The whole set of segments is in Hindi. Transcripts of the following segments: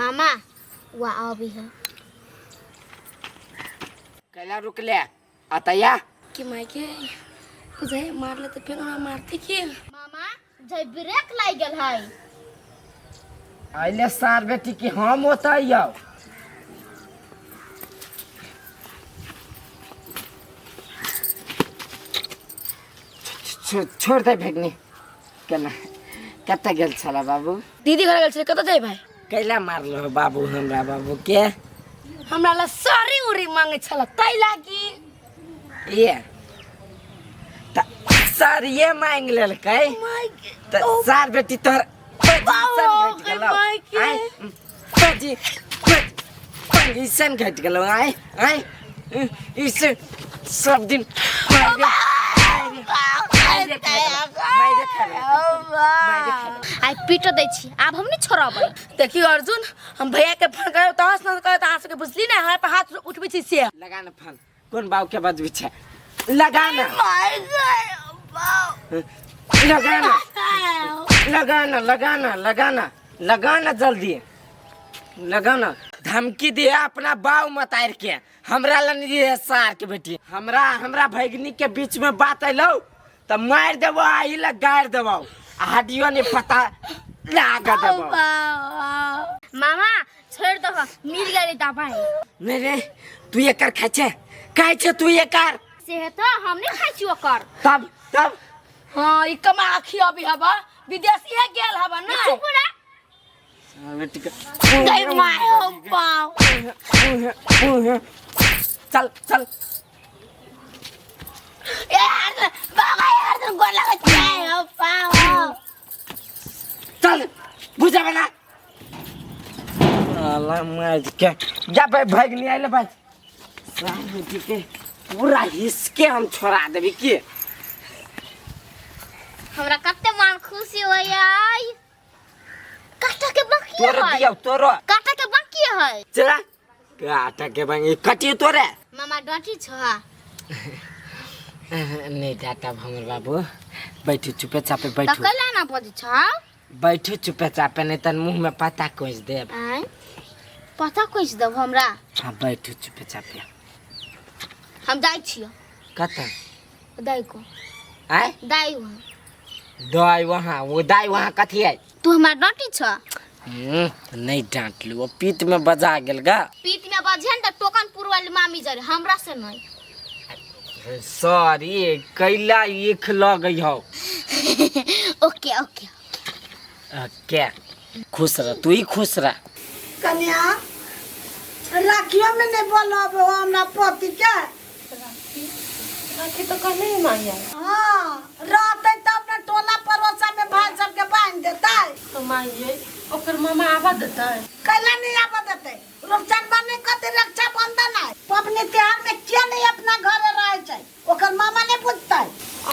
मामा वो अभी है कैला रुक ले अतया कि मायके बुझाए मार ले तो फिर हमरा मारते के मामा जय ब्रेक लाग गेल है आइले सार बेटी की हम ओतइयो छोड़ दे भेगनी केना कत गेल छला बाबू दीदी घर गेल छे कत जाय भाई कैला मारलो बाबू हमरा बाबू के हमरा ला सारी उरी मांगे छला तै लागी ये त सर ये मांग लेल कै त सार बेटी तोर पोजीशन घट गेलो आय आय इस सब दिन आई पीट दै छी आब हम नहीं छोड़बै देखी अर्जुन हम भैया के फोन करे तो हंस न करे त आंसू के बुझली ना हमरा पे हाथ उठबै छी से लगा न फोन कोन बाऊ के बजबै छै लगा न लगाना जल्दी लगाना धमकी दे अपना बाऊ मत आर के हमरा लन ये सार के बेटी हमरा भैगनी के बीच में बात आइलो त मार देबो आई ला गाड़ देबो हड्डियों ने पता लागा देबो मामा छोड़ दो मिल गई दवाई नहीं रे तू ये कर खाइ छे तू ये कर से है तो हम नहीं खाइ छी ओकर तब हां ई कमा आखी अभी हबा विदेश ये गेल हबा ना चुप रे बेटी गई माय पाओ चल यार बाबा यार तुम को लगा चाय हो पाओ चल बुझा बना अल्लाह मार के जा भागनी आइले भाई साहब बेटी के पूरा हिसके हम छोड़ा देबी की हमरा कते मन खुशी होय काटा के बाकी तोरे दिया तोरो काटा के बाकी है चला काटा के बाकी कटी तोरे मामा डटी छ नहीं डाटा हमर बाबू बैठो चुपे चापे त बैठो कला ना पदी छ बैठो चुपे चापे नहीं तन मुंह में पता कोस देब आय पता कोइस दब हमरा हां बैठो चुपे चापे हम जाई छियो कता दाई को आय दाई दाई वहां कथी है तू हमरा डटी छ नहीं डांट लो पीत में बजा गेल गा पीत में बजेन त टोकनपुर वाली मामी जरे हमरा से नहीं सॉरी कैला एक लग हो ओके ओके क्या खुश रह तू ही खुश रह कन्या राखियो में नहीं बोलो अब हमरा पति के राखी तो कहले ही माया हां रहते त अपना टोला पड़ोसा में भाई सब के बांध देता तो माये ओकर मामा आवा देता है कैला नहीं आवा देते रुपचान बने कते रक्षा बंधन है पबनी त्योहार में क्या नहीं अपना घर रह जाए ओकर मामा नहीं पूछता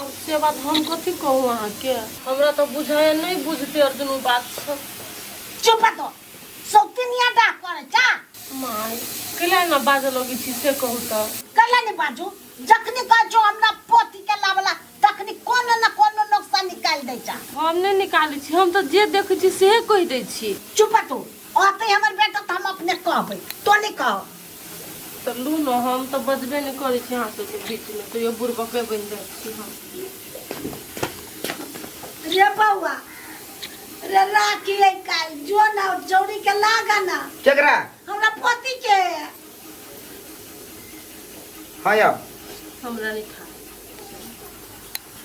अब से बात हम कथी कहू वहां के हमरा तो बुझाए नहीं बुझते अर्जुन बात सब चुप तो सौतिनिया डा करे चा माय केला ना बाजे लगी छी से कहू तो कैला नहीं बाजू जखनी कह जो हमरा पति के लावला तखनी कोनो न कोनो नुकसान निकाल दे चा हम नहीं निकाली छी हम तो जे देखै छी से कह दै छी चुप तो आते हमर बेटा त हम अपने कहबै तो नहीं कहो तो लू न हम तो बजबे नहीं करै छी हां के बीच में तो ये बुरबा पे बन जाय छी हम रे बउआ रे राखी है काल जो ना चौड़ी के लागा ना केकरा हमरा पति के हाया हमरा नहीं खा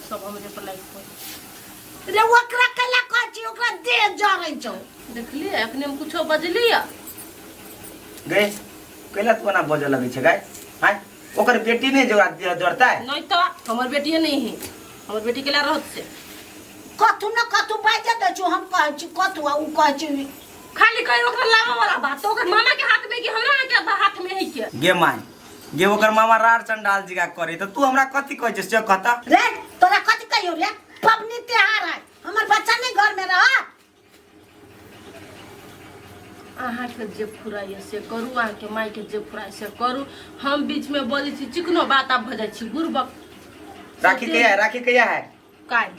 सब हमरे पर लाइक कर रे ओकरा कला कहची ओकरा दे जरै छौ देखली अपने हम कुछो बजलिया गए कैला तो ना बजे लगे छे गाय हां ओकर बेटी ने जोड़ता है नहीं तो हमर बेटी नहीं है हमर बेटी केला रहत से कथु न कथु बाजे दे छु हम कहै छी कथु उ कहै छी खाली कहि ओकरा लावा वाला बात तो ओकर मामा के हाथ में कि हमरा के हाथ में है के गे माई गे ओकर मामा रार चंडाल जी का करे तो तू हमरा कथि कहै छे से कहता रे तोरा कथि कहियो रे पबनी त्योहार है हमर बच्चा नहीं घर में रह आहा के जे फुराई से करू आहा के माई के जे फुराई से करू हम बीच में बोली छी चिकनो बात आप भ जाय छी बुरबक राखी कहिया है काय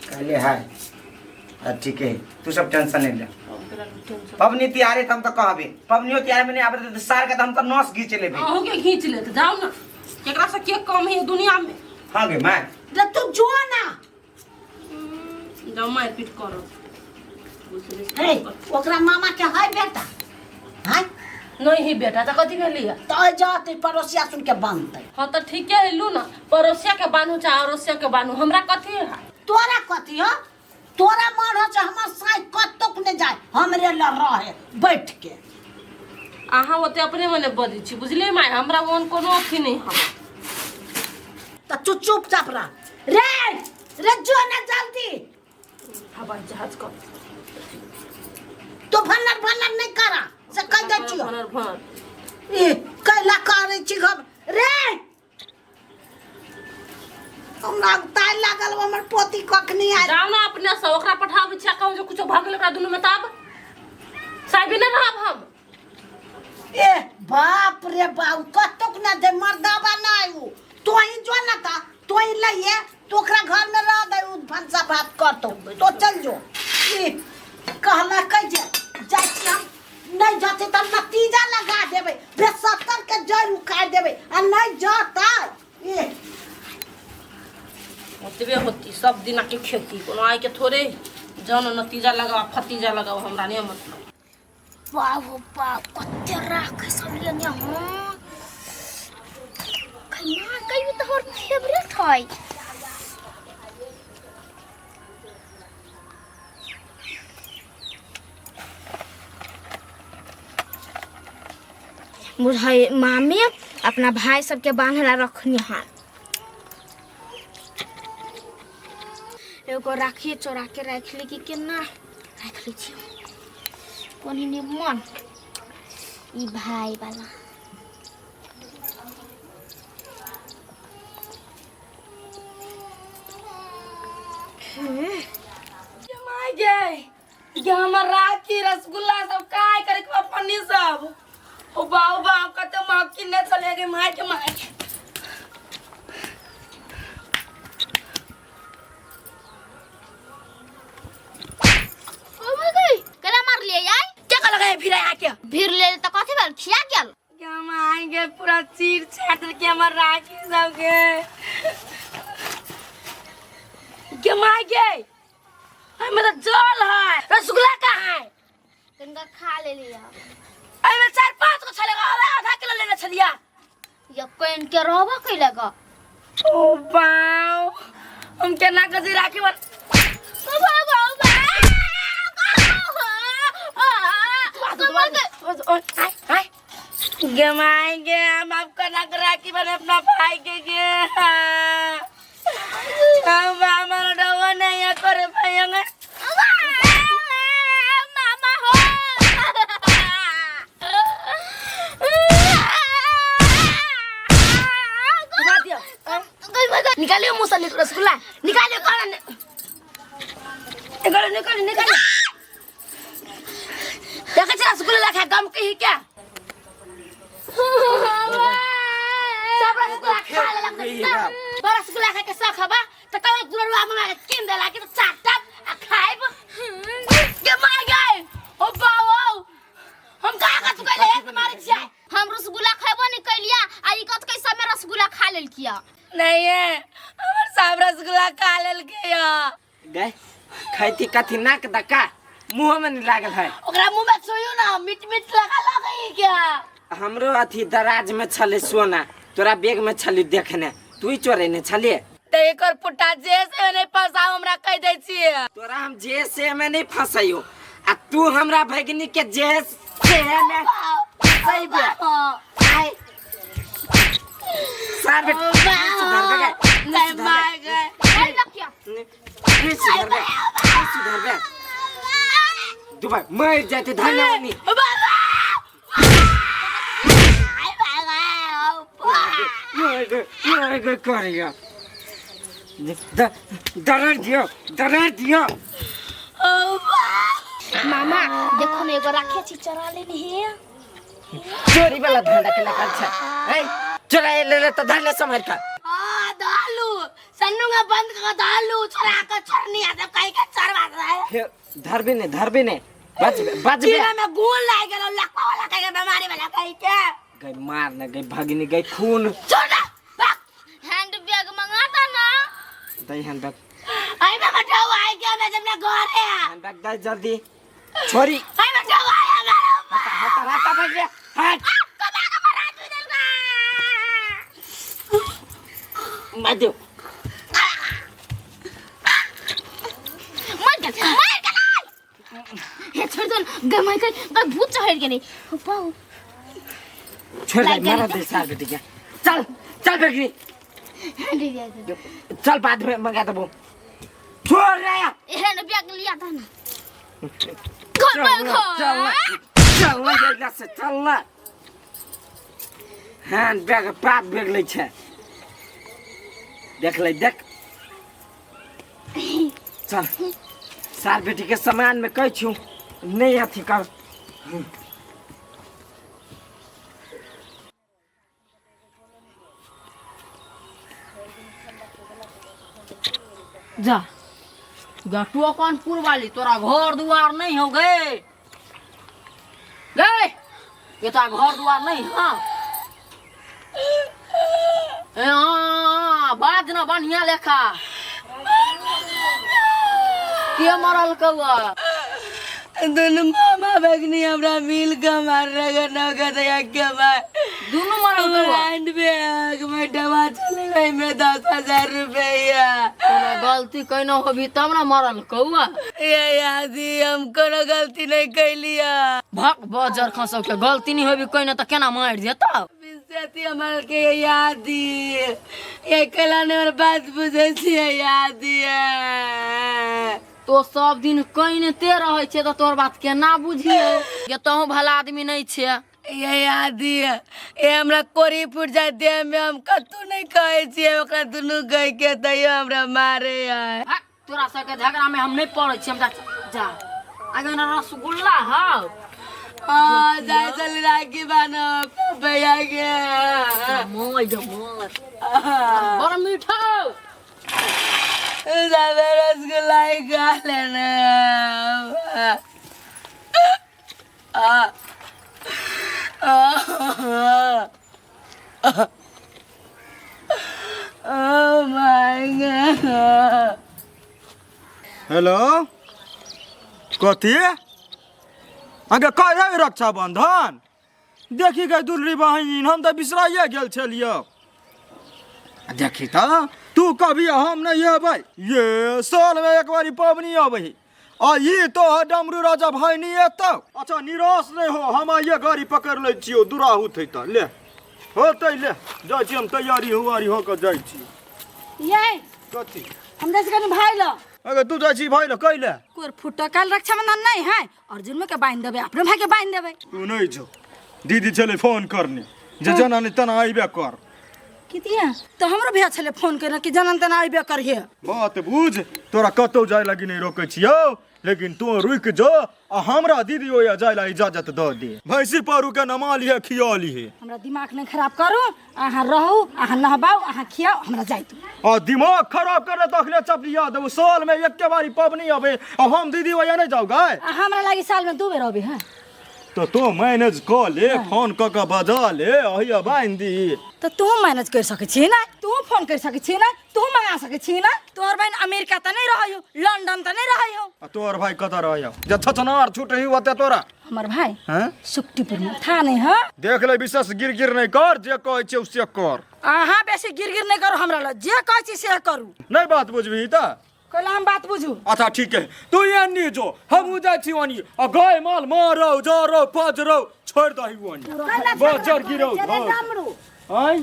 काले है ठीक है तू सब टेंशन नहीं ले एकरा टेंशन पबनी तिहारे त हम त कहबे पबनियो तिहार में नहीं आबे त सार के त हम त नस घींच लेबे अहू के खींच लेते जाओ ना केकरा से के कम है दुनिया में हां गे मां रे तू जो ना जाओ मार पीट करो हे ओकरा मामा के है बेटा है नहीं ही बेटा त कथि भेलिया तो जाते पड़ोसिया सुन के बांधते हां त ठीक है लू ना पड़ोसिया के बानू चाहे अड़ोसिया के बानू हमरा कथि है तोरा कथी हो तोरा मन हो से हमर साई कतक ने जाए हमरे ल रहे बैठ के अहाँ ओते अपने मने बदी छी बुझले माय हमरा मन कोनो अथी नहीं हम त तू चुपचाप रह रे रे जो ना जल्दी हवाई जहाज का तो भनर नहीं करा से कह दे छियो भनर ए कैला करे छी घब रे हमरा ताय लागल हमर पोती कखनी आ जाओ ना अपने से ओकरा पठाव इच्छा कहू जो कुछ भागल ओकरा दुनु में ताब साइबे न रहब हम ए बाप रे बाऊ कतक ना दे मर्दावा ना आयु तो ही जो ना था तो ही लइए तो ओकरा घर में रह दे भंसा भात कर तो चल जो ए कहला कह जे जाती हम नहीं जाते तब नतीजा लगा देबे बेसत्तर के जड़ उखाड़ देबे आ नहीं जाता ए ओतबे होती सब दिन के खेती कोनो आइ के थोड़े जन नतीजा लगाओ फतीजा लगाओ हमरा नहीं मतलब वाह वाह कते राख सब ले ने हां खैमा कई तो हर फेवरेट है बुझाई मामी अपना भाई सबके बांधला रखनी है एगो राखी चोरा के रख ली कि केना रख ली छी कोनी निमन ई भाई वाला माय गए ये हमर राखी रसगुल्ला सब काय करे के पन्नी सब ओ बाऊ बाऊ कते मां किने चले गए माय के माय कला मार लिए यार क्या कर लगा फिर आ के भीड़ ले तो कथि भेल खिया गेल क्या हम आएंगे पूरा चीर छाट के हमर राखी सब के क्या माय गए हमें तो जल है रसगुल्ला कहाँ है गंगा खा ले लिया हमें 4-5 को चलेगा आधा किलो लेना चलिया ये पेन के रहबा कैलेगा ओ बाऊ हम केना कजी राखी बन गमाएंगे हम आपका नक राखी बने अपना भाई के हम हमारा डवा नहीं है करे भाईंगे मामा हो निकालियो मुंह से रसगुल्ला निकालियो कौन निकालो निकालो निकालो देखा चला रसगुल्ला रखा गम के ही क्या सब रसगुल्ला खा ले लगता बड़ा रसगुल्ला खा के सब खाबा तो कल गुरुआ में किन देला के तो चाटा आ खाइब के मार गए ओ बाओ हम कहां का चुका ले तुम्हारे छिया हम रसगुल्ला खाबो नहीं कैलिया आ ई कत कैसा में रसगुल्ला खा लेल किया नहीं है हमर सब रसगुल्ला खा लेल के या गए खैती कथी नाक दका मुंह में नहीं लागल है ओकरा मुंह में सोयो ना मीठ मीठ लगा लगे क्या हमरो अथी दराज में छले सोना तोरा बैग में छली देखने तू ही चोरे ने छलिए ते एकर पुटा जैसे नहीं फसाओ हमरा कह दै छिए तोरा हम जैसे में नहीं फसाइयो आ तू हमरा भगनी के जैसे में सही बे आई सारे सुधर बे नहीं मार गए ए लकिया सुधर बे दुबई मर जाते धन्यवानी ये करिया दर दियो मामा देखो मैं एगो राखी छी चरा लेनी है चोरी वाला धंधा के लगा अच्छा ए चला ले तो धर ले समझ का हां दालू सन्नुगा बंद कर दालू चरा का चरनी आ कहीं का चरवा रहा है धरबे ने बच कीड़ा में गुण लाग गेल लकवा वाला के बीमारी वाला कहि के गई मार न गई भगनी गई खून छोड़ा हैंड बैग मंगाता ना। दई हैंड बैग आई में मटाओ आई के मैं जब घर है हैंड बैग दे जल्दी छोरी आई में मटाओ आया मेरा हटा हटा भाग गया हट कमा के मरा तू दिल मैं दो मर गया हे छोड़ दो गमाई के भूत चढ़ के नहीं पाओ छोड़ दे मारा दे साल बेटी क्या चल चल भगनी हैंड बैग चल बाद में मंगा दबो छोड़ रहा हैंड बैग लिया था ना चल ना से चल ना हैंड बैग प्रात बैग ले छे देख ले देख चल सार बेटी के सामान में कह छू नहीं अथी कर जा गटुआ कानपुर वाली तोरा घर दुआर नहीं हो गए गए ये तो घर दुआर नहीं हाँ बात ना बढ़िया लेखा के मरल कौआ दोनों मामा बगनी हमरा मिल के मार रहे नगद एक के मार दोनों मरल कौआ हैंड बैग में दवा चले गई में 10,000 रुपया तोरा गलती कइनो होबी तब ना मरल कौआ ये यादी हम कोनो गलती नहीं कैलिया भक बजर खसौ के गलती नहीं होबी कइनो त केना मार देता बिस्ती हमार के यादी ये कला ने और बात बुझे छिए यादी तो सब दिन कइने ते रहै छे त तोर बात केना बुझियो ये तहु भला आदमी नहीं छे ये यादी ये हमरा कोरी फुट जाए देह में हम कतू नहीं कहे छिए ओकरा दुनु गई के तइयो हमरा मारे है तोरा सबके झगड़ा में हम नहीं पड़े छी हम जा आगे ना रसगुल्ला हां हां जाय चल राखी बानो भैया के मोय जो मोय बड़ मीठा जावे रसगुल्ला ही खा लेना Oh my God. हेलो कथी आगे कहे रक्षाबंधन देखी गई दुलरी बहन हम तो बिसराइए गेल छलियो देखी तो तू कभी हम नहीं अबै ये साल में एक बारी पबनी अबै आ ये तो डमरू राजा भाई नहीं एतौ अच्छा निराश नहीं हो हम ये गाड़ी पकड़ ले छियो दूरा होते त ले होते ले जाय छी हम तैयारी हुआरी हो के जाय छी ये कथी हम जैसे कनी भाई लो अगर तू जाय छी भाई ल कइले कोर फुटा काल रक्षाबंधन नहीं है अर्जुन में के बांध देबे अपने भाई के बांध देबे तू नहीं जो दीदी चले फोन करने जे जना नहीं तना आइबे कर कितिया तो हमरो भैया छले फोन करना कि जनन तना आइबे करिए बात बुझ तोरा कतौ जाय लगी नहीं रोके छियो लेकिन तू रुक जो आ हमरा दीदी ओया जाय ला इजाजत द दे भैंसी पारू के नमा लिहे खिया लिहे हमरा दिमाग नहीं खराब करू आहा रहू आहा नहबाऊ आहा खियाओ हमरा जाइतू आ दिमाग खराब करे तखले चपलिया देबो साल में एक के बारी पबनी आवे आ हम दीदी ओया नहीं जाऊ गाय हमरा लागी साल में 2 बेर आबे है तो मैनेज क ले फोन क के बजा ले अहिया बांध दी तो तू मैनेज कर सके छी ना तू फोन कर सके छी ना तू मंगा सके छी ना तोर बहन अमेरिका त नहीं रहयो लंदन त नहीं रहयो आ तोर भाई कत रहयो जे छछनार छुटही होते तोरा हमर भाई हैं सुक्तिपुर में था नहीं है देख ले विशेष गिर नहीं कर जे कहै छै उसे कर आहा बेसी गिर नहीं करू हमरा ल जे कहै छी से करू नहीं बात बुझबी त कहला हम बात बुझू अच्छा ठीक है तू ये नहीं जो हम जाय छी वानी आ गाय माल मारो जरो पजरो छोड़ दही वानी बजर गिरो आई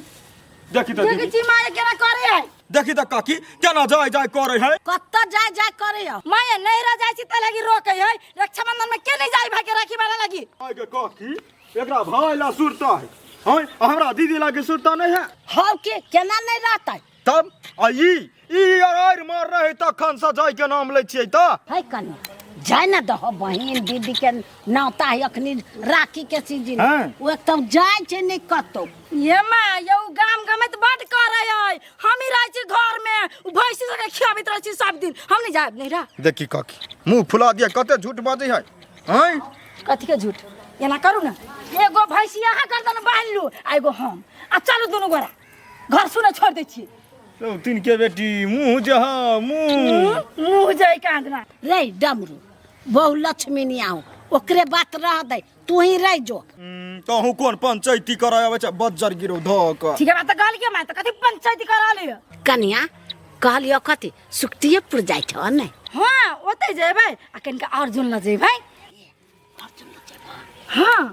देखी तो देखि छी माय केना करे है देखी तो काकी केना जाय जाय करे है कत्ता जाय करे है माय नहीं रह जाय छी त लगी रोके है रक्षाबंधन में के नहीं जाय भाई के राखी वाला लगी आगे काकी एकरा भाई ला सुरता है हां हमरा दीदी लागे सुरता नहीं है हां के केना नहीं रहता तब आई यार मार रहे तखन से जाय के नाम ले छियै त है कन्या जाय ना दह बहन दीदी के नाता है अखनी राखी के सीजन हाँ। वो एकदम जाय छे नहीं कतो ये माँ यो गाम गमत बड करे है हम ही रह छी घर में भैंसी के खियाबित रह छी सब दिन हम नहीं जाब नहीं रह देखी काकी मुंह फुला दिया कते झूठ बाजे है हैं कथी के झूठ एना करू ना एगो भैंसी यहाँ गर्दन बांध लू आ एगो हम आ चलू दोनों गोरा घर सुने छोड़ दै छी तो तीन के बेटी मुंह जहा मुंह मुँह जाय कांदना रे डमरू बहु लक्ष्मी नहीं आओ ओकरे बात रह दे तू ही रह जो कहूँ कौन पंचायती करावे छ बज्जर गिरो धक ठीक है बात गाल के मात कथी पंचायती करा ले कन्या कहलियो कथी सुक्तियेपुर जाय छ नै हां ओते जेबै आ कनका अर्जुन ल जेबै हां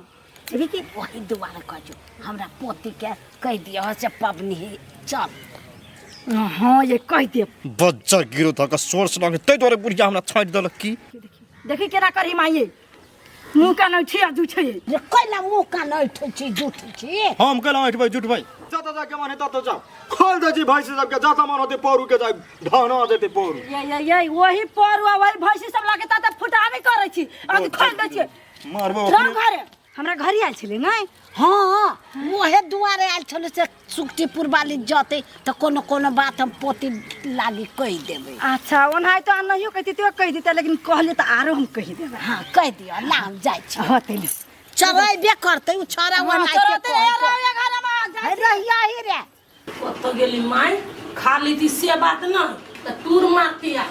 देखि वही दुआरे कहजो हमरा पोती के कह दियो से पबनी है चल हां ये कह दे बज्जर गिरो धक सोर सलंग तै तोरे बुढ़िया हमरा छाट देलक की देखि केना करी माये मुंह का न छिया जुठे रे कैला मुंह का नहीं ठुची झूठी छी हम कहला बैठ भाई जुट भाई जाता जा के माने तत जा खोल दे जी भाई से सब के जाता मन होते पोरू के जाय ढाना देते पोरू ये वही परुआ वही भैंसी सब लागे ता फुटा नहीं करे छी अब खोल दै छी मारबो राम घरे हमरा घरी आइल छले नै हाँ वहे दुआरे आयल छलो से सुक्तिपुर वाली जाते तो कोनो बात हम पोती लागी कह देबे अच्छा ओनाइ तो नहीं कहती तो कह देते लेकिन कहले तो आरो हम कह देबे हाँ कह दियो ला हम जाय छी होते चराइबे करते उ छोरा वनाइ के कह रहिया ही रे कत गेली माई खा लीती से बात न त टूर मारतिया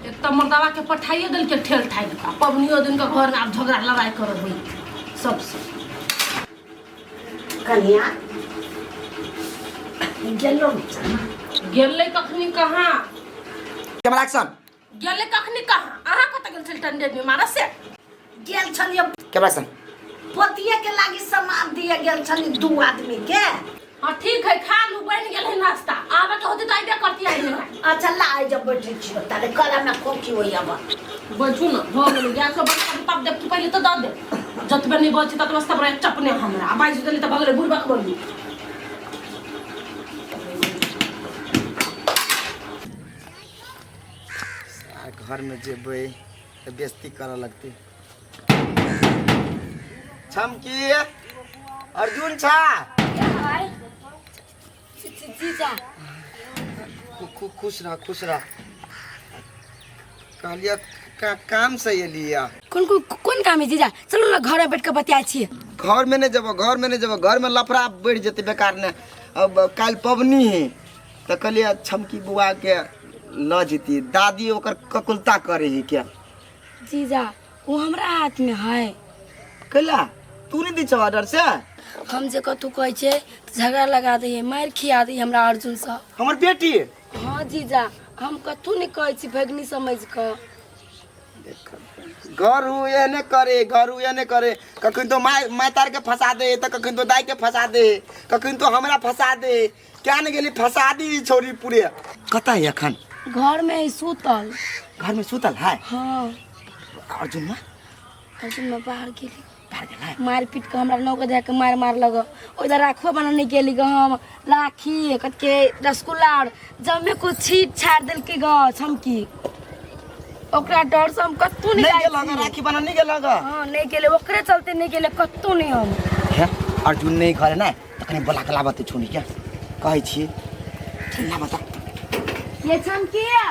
एक त मर्दावा के पठाइए दिल के ठेल ठाई का पबनियो दिन के घर में अब झगड़ा लड़ाई करब हुई सबसे कन्या गेलो गेले कखनी कहाँ कैमरा एक्शन गेले कखनी कहाँ अहाँ कत गेल छल टंडे में मारा से गेल छलियो कैमरा एक्शन पोतिये के लागी सामान दिए गेल छली दू आदमी के हाँ ठीक है खा लू बन गेल है नाश्ता आवे के होती तो आइबे करती आई नहीं अच्छा ला आई जब बैठे छियो तारे कला में खोखी होई अब बचू न हो गेल गैस बंद कर तब देख तू पहले तो द दे जतबे नहीं बची तत बस तब चपने हमरा बाइज देली त भगले बुरबक बोली घर में जेबै तो बेइज्जती करे लगती छमकी अर्जुन छा खुश रह कहलिया का काम से एलिया कौन काम है जीजा चलो ना घर में बैठ के बतिया छिए घर में नहीं जब घर में लफड़ा बढ़ जेते बेकार ने अब काल पबनी है तो कहलिया छमकी बुआ के ल जीती दादी ओकर ककुलता करे है क्या जीजा वो हमरा हाथ में है कहला तू नहीं दी छ ऑर्डर से हम जे कतु कहै छे झगड़ा लगा दे मार खिया दे हमरा अर्जुन से हमर बेटी हां जीजा हम कतु नहीं कहै छी भगनी समझ क घरू ये ने करे कखन तो माय तार के फंसा दे तो कखन तो दाई के फंसा दे कखन तो हमरा फंसा दे क्या न गेली फंसा दी छोरी पूरे कता है अखन घर में ही सुतल घर में सुतल है हाँ अर्जुन में बाहर गेली मार पीट के हमरा नौकर जाके मार लग उधर राखो बनाने गेली ग हम लाखी कत के रसगुल्ला और जब में कुछ छीट छाड़ दिल के ग छमकी ओकरा डर से हम कत्तू नहीं गेल लगा राखी बना नहीं गेल लगा हां नहीं गेले ओकरे चलते नहीं गेले कत्तू नहीं हम है अर्जुन नहीं घरे ना तखनी बोला के लाबते छोड़ी क्या कहै छी ना बता ये छमकी ये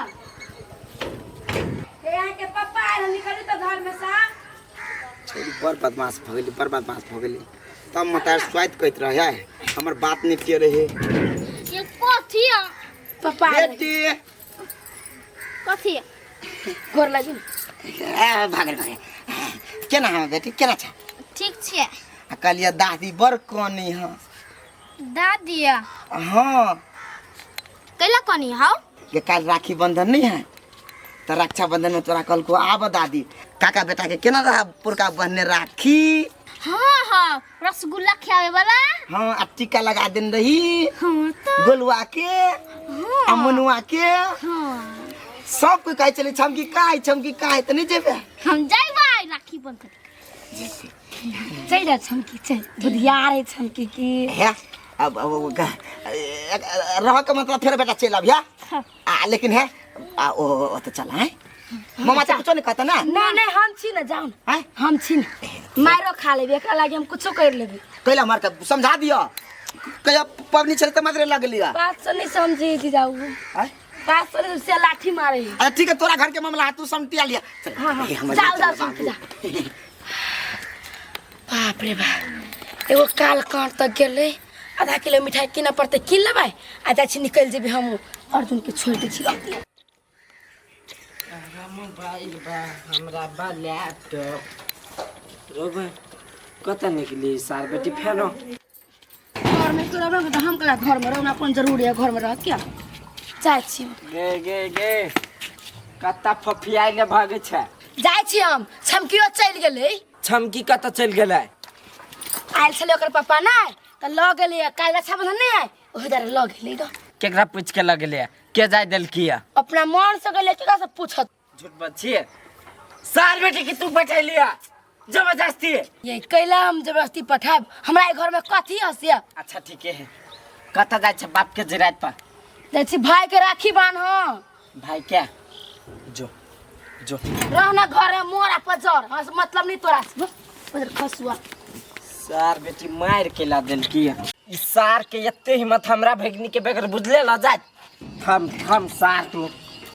यहाँ के पापा आए निकले तो घर में सा छोरी पर बदमाश भ गेली तब मतार स्वाद कहत रहे हमर बात नहीं के रहे ये कथी पापा बेटी कथी गोर लागि भागल केना है बेटी केना छ ठीक छे कहलिया दादी बड़ कनी है दादी हाँ कैला कनी हाउ के काल राखी बंधन नहीं है तो रक्षाबंधन में तोरा कल को आब दादी काका बेटा के केना रहा पुरका बहने राखी हाँ रसगुल्ला खियावे वाला हाँ आ टीका लगा देन रही हाँ तो गोलुआ के अमनुआ के हाँ सब कोई कहे चले छमकी का है तो नहीं जेबे हम जाइबे राखी बंधन चल जा छमकी चल बुधिया रे छमकी की है अब रह के मतलब फिर बेटा चल अब या लेकिन है ओ तो चला है मामा तो कुछ नहीं कहता ना नहीं हम छी न जाऊ हैं हम छी न मारो खा लेबे एकरा लागि हम कुछो कर लेबे कहला मार के समझा दियो कहिया पबनी चलते मदरे लग लिया बात से नहीं समझी थी जाऊ हैं बात से लाठी मारे अच्छा ठीक है तोरा घर के मामला तू समटिया लिया हां जाओ समझ जा बाप रे बाप एगो काल काट तक गेले आधा किलो मिठाई किना पड़ते किन लेबै आ जाइ छी निकल जेबै हम अर्जुन के छोड़ दै छी मोबाइल बा हमरा बा लैपटॉप रोबे कत निकली सार बेटी फेनो घर में तो रहबे तो हम कला घर में रहना अपन जरूरी है घर में रह क्या जाइ छी गे गे गे कत्ता फफियाइले भागे छै जाइ छी हम छमकियो चल गेलै छमकी कत चल गेलै आयल छले ओकर पापा नै त ल गेलै काल रक्षाबंधन नै आय ओहि दर ल गेलै ग केकरा पूछ के लगले के जाय देलकी अपना मन से गेलै केकरा से पूछत झूठ बच्ची सार बेटी की तू बैठैलिया जबरदस्ती ये कैला हम जबरदस्ती पठाब हमरा घर में कथी हसिया अच्छा ठीक है कत जाय छै बाप के जिरात पर जाइ छी भाई के राखी बांध भाई क्या जो जो रहना घर में मोरा पजर हस मतलब नहीं तोरा से उधर खसुआ सार बेटी मार के ला देलकी ई सार के एते हिम्मत हमरा भगनी के बगैर बुझले ल जात हम सार तू